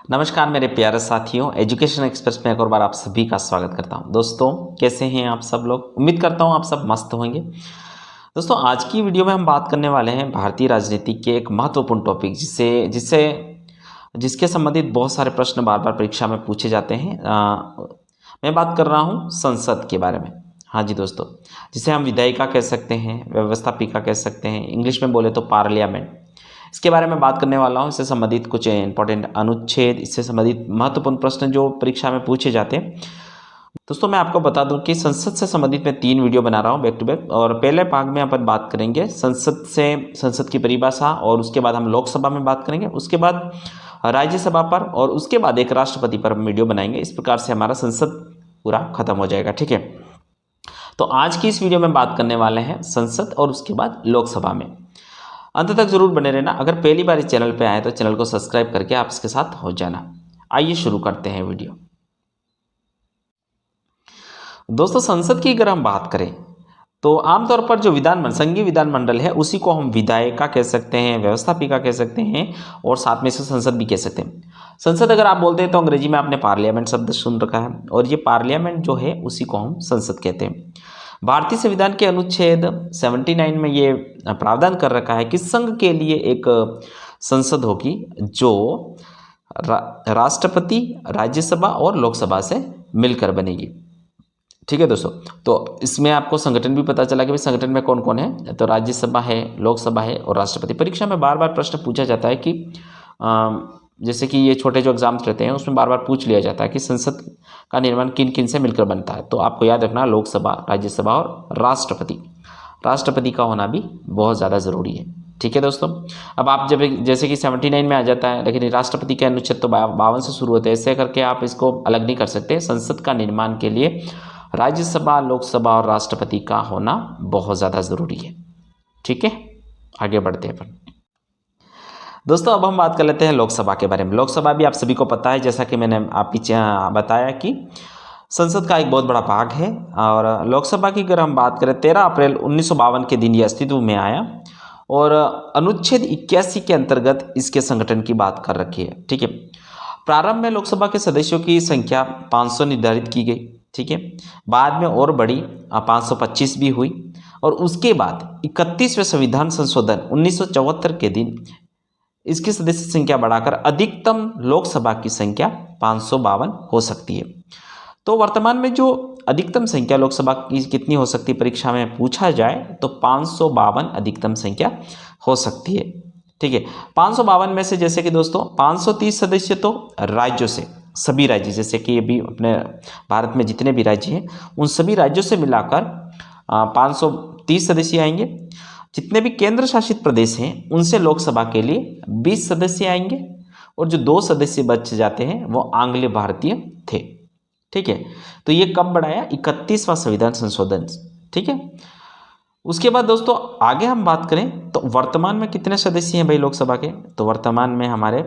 नमस्कार मेरे प्यारे साथियों, एजुकेशन एक्सप्रेस में एक और बार आप सभी का स्वागत करता हूं। दोस्तों, कैसे हैं आप सब लोग? उम्मीद करता हूं आप सब मस्त होंगे। दोस्तों, आज की वीडियो में हम बात करने वाले हैं भारतीय राजनीति के एक महत्वपूर्ण टॉपिक जिसके संबंधित बहुत सारे प्रश्न बार बार परीक्षा में पूछे जाते हैं। मैं बात कर रहा हूँ संसद के बारे में। हाँ जी दोस्तों, जिसे हम विधायिका कह सकते हैं, व्यवस्थापिका कह सकते हैं, इंग्लिश में बोले तो पार्लियामेंट। इसके बारे में बात करने वाला हूँ। इससे संबंधित कुछ इंपॉर्टेंट अनुच्छेद, इससे संबंधित महत्वपूर्ण प्रश्न जो परीक्षा में पूछे जाते हैं। दोस्तों, मैं आपको बता दूं कि संसद से संबंधित मैं 3 वीडियो बना रहा हूं बैक टू बैक। और पहले भाग में अपन बात करेंगे संसद की परिभाषा, और उसके बाद हम लोकसभा में बात करेंगे, उसके बाद राज्यसभा पर, और उसके बाद एक राष्ट्रपति पर हम वीडियो बनाएंगे। इस प्रकार से हमारा संसद पूरा खत्म हो जाएगा। ठीक है, तो आज की इस वीडियो में बात करने वाले हैं संसद और उसके बाद लोकसभा में। अंत तक जरूर बने रहना। अगर पहली बार इस चैनल पे आए तो चैनल को सब्सक्राइब करके आप इसके साथ हो जाना। आइए शुरू करते हैं वीडियो। दोस्तों, संसद की अगर हम बात करें तो आमतौर पर जो संघीय विधानमंडल है उसी को हम विधायिका कह सकते हैं, व्यवस्थापिका कह सकते हैं, और साथ में इसे संसद भी कह सकते हैं। संसद अगर आप बोलते हैं तो अंग्रेजी में आपने पार्लियामेंट शब्द सुन रखा है, और ये पार्लियामेंट जो है उसी को हम संसद कहते हैं। भारतीय संविधान के अनुच्छेद 79 में ये प्रावधान कर रखा है कि संघ के लिए एक संसद होगी जो राष्ट्रपति, राज्यसभा और लोकसभा से मिलकर बनेगी। ठीक है दोस्तों, तो इसमें आपको संगठन भी पता चला कि भाई संगठन में कौन कौन है। तो राज्यसभा है, लोकसभा है और राष्ट्रपति। परीक्षा में बार बार प्रश्न पूछा जाता है कि जैसे कि ये छोटे जो एग्जाम्स रहते हैं उसमें बार बार पूछ लिया जाता है कि संसद का निर्माण किन किन से मिलकर बनता है। तो आपको याद रखना, लोकसभा, राज्यसभा और राष्ट्रपति का होना भी बहुत ज़्यादा ज़रूरी है। ठीक है दोस्तों, अब आप जब जैसे कि 79 में आ जाता है, लेकिन राष्ट्रपति के अनुच्छेद तो 52 से शुरू होते हैं। ऐसे करके आप इसको अलग नहीं कर सकते। संसद का निर्माण के लिए राज्यसभा, लोकसभा और राष्ट्रपति का होना बहुत ज़्यादा ज़रूरी है। ठीक है, आगे बढ़ते हैं अपन। दोस्तों, अब हम बात कर लेते हैं लोकसभा के बारे में। लोकसभा भी आप सभी को पता है, जैसा कि मैंने आप पीछे बताया कि संसद का एक बहुत बड़ा भाग है। और लोकसभा की अगर हम बात करें, 13 अप्रैल 1952 के दिन ये अस्तित्व में आया, और अनुच्छेद 81 के अंतर्गत इसके संगठन की बात कर रखी है। ठीक है, प्रारंभ में लोकसभा के सदस्यों की संख्या 500 निर्धारित की गई। ठीक है, बाद में और बढ़ी, 525 भी हुई, और उसके बाद 31वें संविधान संशोधन 1974 के दिन इसकी सदस्य संख्या बढ़ाकर अधिकतम लोकसभा की संख्या 552 हो सकती है। तो वर्तमान में जो अधिकतम संख्या लोकसभा की कितनी हो सकती है, परीक्षा में पूछा जाए तो 552 अधिकतम संख्या हो सकती है। ठीक है, 552 में से जैसे कि दोस्तों 530 सदस्य तो राज्यों से, सभी राज्य, जैसे कि अभी अपने भारत में जितने भी राज्य हैं उन सभी राज्यों से मिलाकर 530 सदस्य आएंगे। जितने भी केंद्र शासित प्रदेश हैं उनसे लोकसभा के लिए 20 सदस्य आएंगे, और जो 2 सदस्य बच जाते हैं वो आंग्ल भारतीय थे। ठीक है, तो ये कब बढ़ाया? 31वां संविधान संशोधन। ठीक है, उसके बाद दोस्तों आगे हम बात करें तो वर्तमान में कितने सदस्य हैं भाई लोकसभा के? तो वर्तमान में हमारे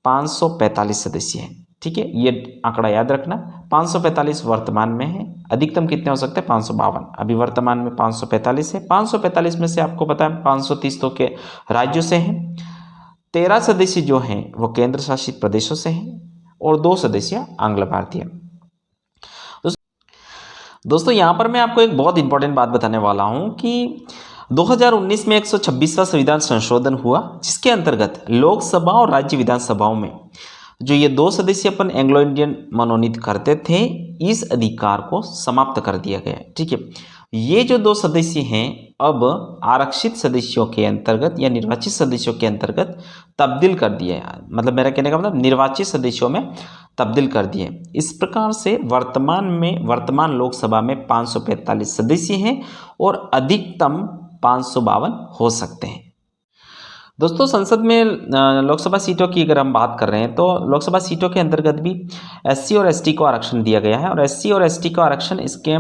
545 सदस्य हैं। ठीक है, ये आंकड़ा याद रखना, 545 वर्तमान में है। अधिकतम कितने हो सकते हैं? 552। अभी वर्तमान में 545 है। 545 में से आपको पता है 530 तो के राज्यों से हैं, 13 सदस्य जो हैं वो केंद्र शासित प्रदेशों से हैं, और 2 सदस्य आंग्ल भारतीय। दोस्तों, यहाँ पर मैं आपको एक बहुत इंपॉर्टेंट बात बताने वाला हूँ कि 2019 में 126वां संविधान संशोधन हुआ, जिसके अंतर्गत लोकसभा और राज्य विधानसभाओं में जो ये 2 सदस्य अपन एंग्लो इंडियन मनोनीत करते थे, इस अधिकार को समाप्त कर दिया गया। ठीक है, ये जो 2 सदस्य हैं अब आरक्षित सदस्यों के अंतर्गत या निर्वाचित सदस्यों के अंतर्गत तब्दील कर दिए। मतलब मेरा कहने का मतलब निर्वाचित सदस्यों में तब्दील कर दिए। इस प्रकार से वर्तमान लोकसभा में 545 सदस्य हैं और अधिकतम 552 हो सकते हैं। दोस्तों, संसद में लोकसभा सीटों की अगर हम बात कर रहे हैं तो लोकसभा सीटों के अंतर्गत भी एससी और एसटी को आरक्षण दिया गया है, और एससी और एसटी का आरक्षण इसके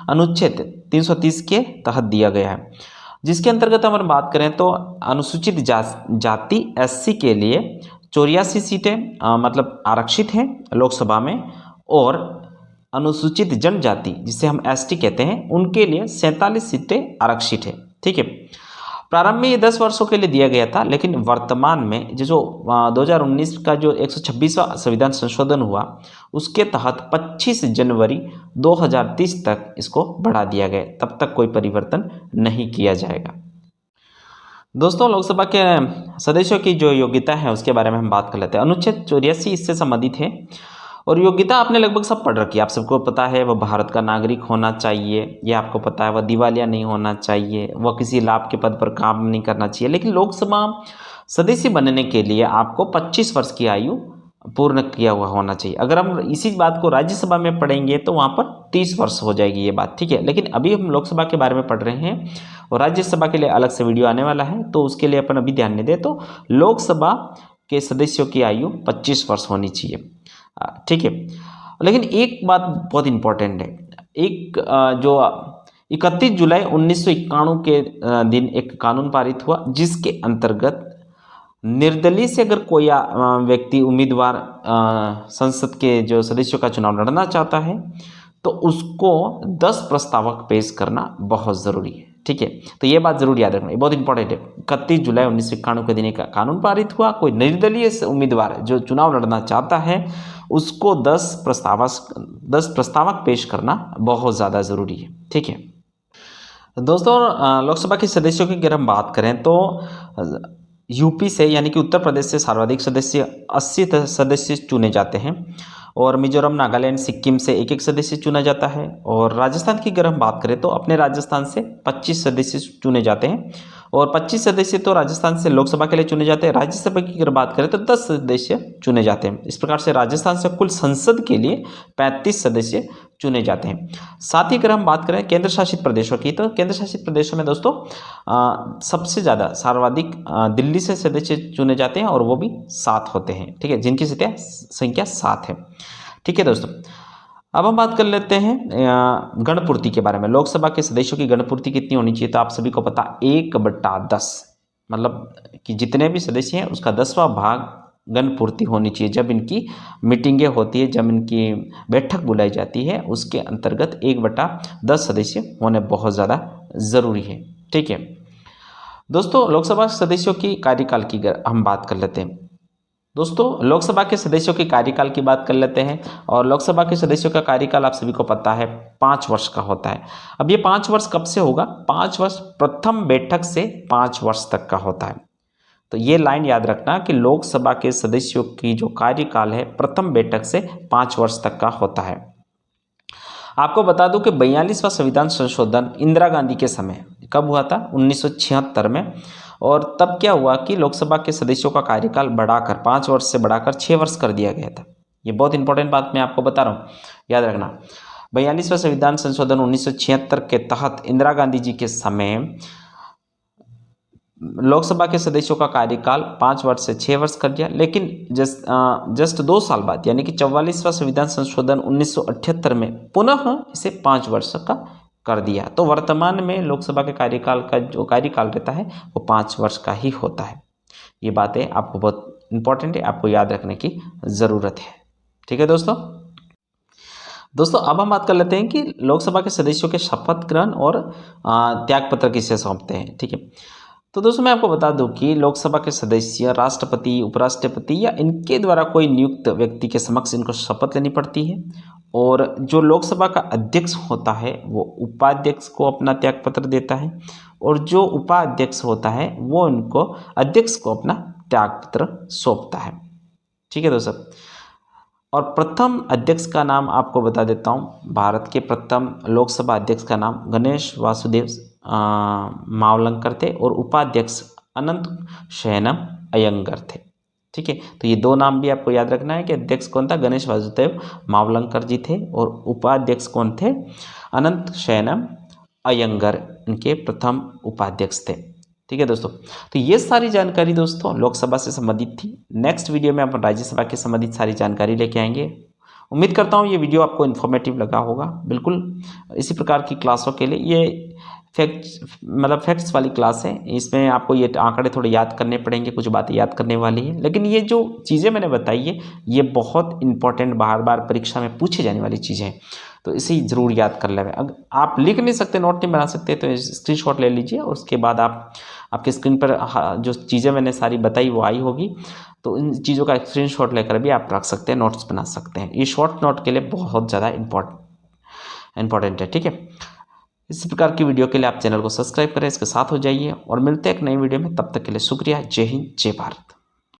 अनुच्छेद 330 के तहत दिया गया है। जिसके अंतर्गत हम बात करें तो अनुसूचित जाति एससी के लिए 84 सीटें मतलब आरक्षित हैं लोकसभा में, और अनुसूचित जनजाति जिसे हम एसटी कहते हैं उनके लिए 47 सीटें आरक्षित है। ठीक है, प्रारंभ में ये 10 वर्षों के लिए दिया गया था, लेकिन वर्तमान में जो 2019 का जो 126वां संविधान संशोधन हुआ उसके तहत 25 जनवरी 2030 तक इसको बढ़ा दिया गया। तब तक कोई परिवर्तन नहीं किया जाएगा। दोस्तों, लोकसभा के सदस्यों की जो योग्यता है उसके बारे में हम बात कर लेते हैं। अनुच्छेद 84 इससे संबंधित है और योग्यता आपने लगभग सब पढ़ रखी है। आप सबको पता है वह भारत का नागरिक होना चाहिए, ये आपको पता है। वह दिवालिया नहीं होना चाहिए, वह किसी लाभ के पद पर काम नहीं करना चाहिए। लेकिन लोकसभा सदस्य बनने के लिए आपको 25 वर्ष की आयु पूर्ण किया हुआ होना चाहिए। अगर हम इसी बात को राज्यसभा में पढ़ेंगे तो वहाँ पर 30 वर्ष हो जाएगी ये बात, ठीक है। लेकिन अभी हम लोकसभा के बारे में पढ़ रहे हैं और राज्यसभा के लिए अलग से वीडियो आने वाला है, तो उसके लिए अपन अभी ध्यान नहीं दें। तो लोकसभा के सदस्यों की आयु 25 वर्ष होनी चाहिए, ठीक है। लेकिन एक बात बहुत इंपॉर्टेंट है, एक जो 31 जुलाई 1991 के दिन एक कानून पारित हुआ जिसके अंतर्गत निर्दलीय से अगर कोई व्यक्ति उम्मीदवार संसद के जो सदस्यों का चुनाव लड़ना चाहता है तो उसको 10 प्रस्तावक पेश करना बहुत ज़रूरी है, ठीक है। तो ये बात जरूर याद रखना, ये बहुत इंपॉर्टेंट है। 31 जुलाई 1991 के दिन का कानून पारित हुआ, कोई निर्दलीय उम्मीदवार जो चुनाव लड़ना चाहता है उसको 10 प्रस्तावक पेश करना बहुत ज़्यादा ज़रूरी है, ठीक है। दोस्तों, लोकसभा के सदस्यों की अगर हम बात करें तो यूपी से यानी कि उत्तर प्रदेश से सर्वाधिक सदस्य 80 सदस्य चुने जाते हैं और मिजोरम, नागालैंड, सिक्किम से एक सदस्य चुना जाता है। और राजस्थान की अगर हम बात करें तो अपने राजस्थान से 25 सदस्य चुने जाते हैं और 25 सदस्य तो राजस्थान से लोकसभा के लिए चुने जाते हैं। राज्यसभा की अगर बात करें तो 10 सदस्य चुने जाते हैं। इस प्रकार से राजस्थान से कुल संसद के लिए 35 सदस्य चुने जाते हैं। साथ ही अगर हम बात करें केंद्र शासित प्रदेशों की तो केंद्र शासित प्रदेशों में दोस्तों सबसे ज़्यादा सर्वाधिक दिल्ली से सदस्य चुने जाते हैं और वो भी 7 होते हैं, ठीक है, जिनकी संख्या 7 है, ठीक है दोस्तों। अब हम बात कर लेते हैं गणपूर्ति के बारे में। लोकसभा के सदस्यों की गणपूर्ति कितनी होनी चाहिए तो आप सभी को पता 1/10, मतलब कि जितने भी सदस्य हैं उसका 10वां भाग गणपूर्ति होनी चाहिए। जब इनकी मीटिंगें होती है, जब इनकी बैठक बुलाई जाती है, उसके अंतर्गत 1/10 सदस्य होने बहुत ज़्यादा ज़रूरी है, ठीक है दोस्तों। लोकसभा सदस्यों की कार्यकाल की हम बात कर लेते हैं। दोस्तों, लोकसभा के सदस्यों के कार्यकाल की बात कर लेते हैं और लोकसभा के सदस्यों का कार्यकाल आप सभी को पता है 5 वर्ष का होता है। अब ये 5 वर्ष कब से होगा? 5 वर्ष प्रथम बैठक से 5 वर्ष तक का होता है। तो ये लाइन याद रखना कि लोकसभा के सदस्यों की जो कार्यकाल है प्रथम बैठक से 5 वर्ष तक का होता है। आपको बता दूं कि 42वां संविधान संशोधन इंदिरा गांधी के समय कब हुआ था? 1976 में। और तब क्या हुआ कि लोकसभा के सदस्यों का कार्यकाल बढ़ाकर 5 वर्ष से बढ़ाकर 6 वर्ष कर दिया गया था। ये बहुत इंपॉर्टेंट बात मैं आपको बता रहा हूँ, याद रखना। 42वां संविधान संशोधन 1976 के तहत इंदिरा गांधी जी के समय लोकसभा के सदस्यों का कार्यकाल 5 वर्ष से 6 वर्ष कर दिया। लेकिन जस्ट 2 साल बाद यानी कि 44वां संविधान संशोधन 1978 में पुनः इसे 5 वर्ष का कर दिया। तो वर्तमान में लोकसभा के कार्यकाल का जो कार्यकाल रहता है वो 5 वर्ष का ही होता है। ये बातें आपको बहुत इंपॉर्टेंट है, आपको याद रखने की ज़रूरत है, ठीक है दोस्तों। अब हम बात कर लेते हैं कि लोकसभा के सदस्यों के शपथ ग्रहण और त्यागपत्र किसे सौंपते हैं, ठीक है। तो दोस्तों, मैं आपको बता दूं कि लोकसभा के सदस्य राष्ट्रपति, उपराष्ट्रपति या इनके द्वारा कोई नियुक्त व्यक्ति के समक्ष इनको शपथ लेनी पड़ती है। और जो लोकसभा का अध्यक्ष होता है वो उपाध्यक्ष को अपना त्यागपत्र देता है और जो उपाध्यक्ष होता है वो इनको अध्यक्ष को अपना त्यागपत्र सौंपता है, ठीक है दोस्तों। और प्रथम अध्यक्ष का नाम आपको बता देता हूँ। भारत के प्रथम लोकसभा अध्यक्ष का नाम गणेश वासुदेव मावलंकर थे और उपाध्यक्ष अनंत शयनम अयंगर थे, ठीक है। तो ये 2 नाम भी आपको याद रखना है कि अध्यक्ष कौन था? गणेश वासुदेव मावलंकर जी थे और उपाध्यक्ष कौन थे? अनंत शयनम अयंगर इनके प्रथम उपाध्यक्ष थे, ठीक है दोस्तों। तो ये सारी जानकारी दोस्तों लोकसभा से संबंधित थी। नेक्स्ट वीडियो में अपन राज्यसभा के संबंधित सारी जानकारी लेके आएंगे। उम्मीद करता हूँ ये वीडियो आपको इन्फॉर्मेटिव लगा होगा। बिल्कुल इसी प्रकार की क्लासों के लिए ये फैक्ट्स वाली क्लास है। इसमें आपको ये आंकड़े थोड़े याद करने पड़ेंगे, कुछ बातें याद करने वाली है। लेकिन ये जो चीज़ें मैंने बताई है ये बहुत इंपॉर्टेंट, बार बार परीक्षा में पूछे जाने वाली चीज़ें हैं। तो इसे ज़रूर याद कर लें। अगर आप लिख नहीं सकते, नोट नहीं बना सकते, तो स्क्रीनशॉट ले लीजिए और उसके बाद आपके स्क्रीन पर जो चीज़ें मैंने सारी बताई वो आई होगी, तो इन चीज़ों का स्क्रीनशॉट लेकर भी आप रख सकते हैं, नोट्स बना सकते हैं। ये शॉर्ट नोट के लिए बहुत ज़्यादा इंपॉर्टेंट है, ठीक है। इसी प्रकार की वीडियो के लिए आप चैनल को सब्सक्राइब करें, इसके साथ हो जाइए और मिलते हैं एक नई वीडियो में। तब तक के लिए शुक्रिया। जय हिंद, जय भारत।